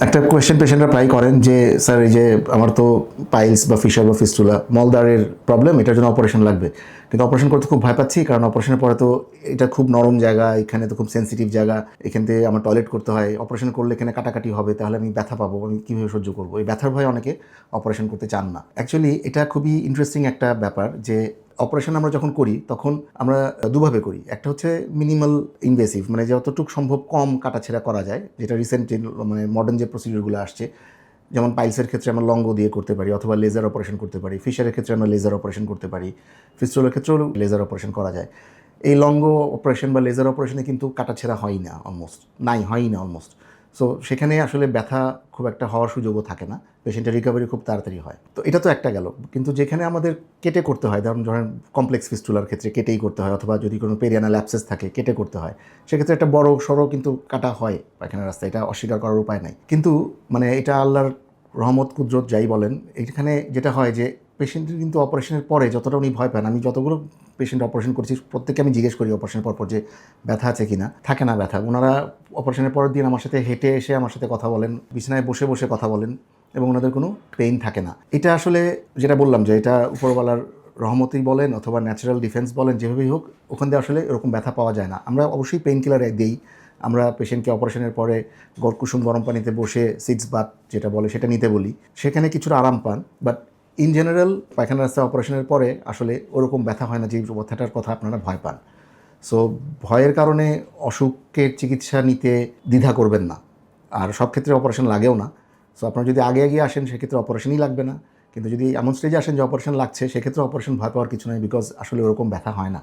একটা কোয়েশ্চেন পেশেন্টরা প্রায় করেন যে স্যার এই যে আমার তো পাইলস বা ফিশার বা ফিস্টুলা মলদ্বারের প্রবলেম, এটার জন্য অপারেশন লাগবে, কিন্তু অপারেশন করতে খুব ভয় পাচ্ছি, কারণ অপারেশনের পরে তো এটা খুব নরম জায়গা, এখানে তো খুব সেন্সিটিভ জায়গা, এখান থেকে আমার টয়লেট করতে হয়, অপারেশন করলে এখানে কাটাকাটি হবে, তাহলে আমি ব্যথা পাবো, আমি কীভাবে সহ্য করবো, এই ব্যথার ভয়ে অনেকে অপারেশন করতে চান না। অ্যাকচুয়ালি এটা খুবই ইন্টারেস্টিং একটা ব্যাপার যে অপারেশন আমরা যখন করি তখন আমরা দুভাবে করি। একটা হচ্ছে মিনিমাল ইনভেসিভ, মানে যতটুকু সম্ভব কম কাটাছেঁড়া করা যায়, যেটা রিসেন্ট মানে মডার্ন যে প্রসিডিউরগুলো আসছে, যেমন পাইলসের ক্ষেত্রে আমরা লঙ্গ দিয়ে করতে পারি অথবা লেজার অপারেশন করতে পারি, ফিশারের ক্ষেত্রে আমরা লেজার অপারেশন করতে পারি, ফিস্টুলার ক্ষেত্রেও লেজার অপারেশন করা যায়। এই লঙ্গ অপারেশন বা লেজার অপারেশনে কিন্তু কাটাছেঁড়া হয় না, হয়ই না অলমোস্ট। সো সেখানে আসলে ব্যথা খুব একটা হওয়ার সুযোগও থাকে না, পেশেন্টের রিকভারি খুব তাড়াতাড়ি হয়। তো এটা তো একটা গেল, কিন্তু যেখানে আমাদের কেটে করতে হয়, ধরেন কমপ্লেক্স ফিস্টুলার ক্ষেত্রে কেটেই করতে হয়, অথবা যদি কোনো পেরিয়ানাল অ্যাবসেস থাকে কেটে করতে হয়, সেক্ষেত্রে একটা বড় সড়ো কিন্তু কাটা হয় পায়খানা রাস্তায়, এটা অস্বীকার করার উপায় নাই। কিন্তু মানে এটা আল্লাহর রহমত কুদরত যাই বলেন, এইখানে যেটা হয় যে পেশেন্টের কিন্তু অপারেশনের পরে যতটা উনি ভয় পান, আমি যতগুলো পেশেন্ট অপারেশন করছি প্রত্যেককে আমি জিজ্ঞেস করি অপারেশনের পর যে ব্যথা আছে কি না, থাকে না ব্যথা। ওনারা অপারেশনের পরের দিন আমার সাথে হেঁটে এসে আমার সাথে কথা বলেন, বিছানায় বসে বসে কথা বলেন, এবং ওনাদের কোনো পেইন থাকে না। এটা আসলে যেটা বললাম যে এটা উপরওয়ালার রহমতেই বলেন অথবা ন্যাচারাল ডিফেন্স বলেন, যেভাবেই হোক ওখান দিয়ে আসলে এরকম ব্যথা পাওয়া যায় না। আমরা অবশ্যই পেইন কিলার দিই, আমরা পেশেন্টকে অপারেশনের পরে কুসুম গরম পানিতে বসে সিটস বাথ যেটা বলে সেটা নিতে বলি, সেখানে কিছুটা আরাম পান। বাট ইন জেনারেল পায়খানা রাস্তায় অপারেশনের পরে আসলে ওরকম ব্যথা হয় না যে ব্যথাটার কথা আপনারা ভয় পান। সো ভয়ের কারণে অসুখের চিকিৎসা নিতে দ্বিধা করবেন না, আর সব ক্ষেত্রে অপারেশন লাগেও না। সো আপনারা যদি আগে এগিয়ে আসেন সেক্ষেত্রে অপারেশনই লাগবে না, কিন্তু যদি এমন স্টেজে আসেন যে অপারেশন লাগছে, সেক্ষেত্রে অপারেশন ভয় পাওয়ার কিছু নয়, বিকজ আসলে ওরকম ব্যথা হয় না।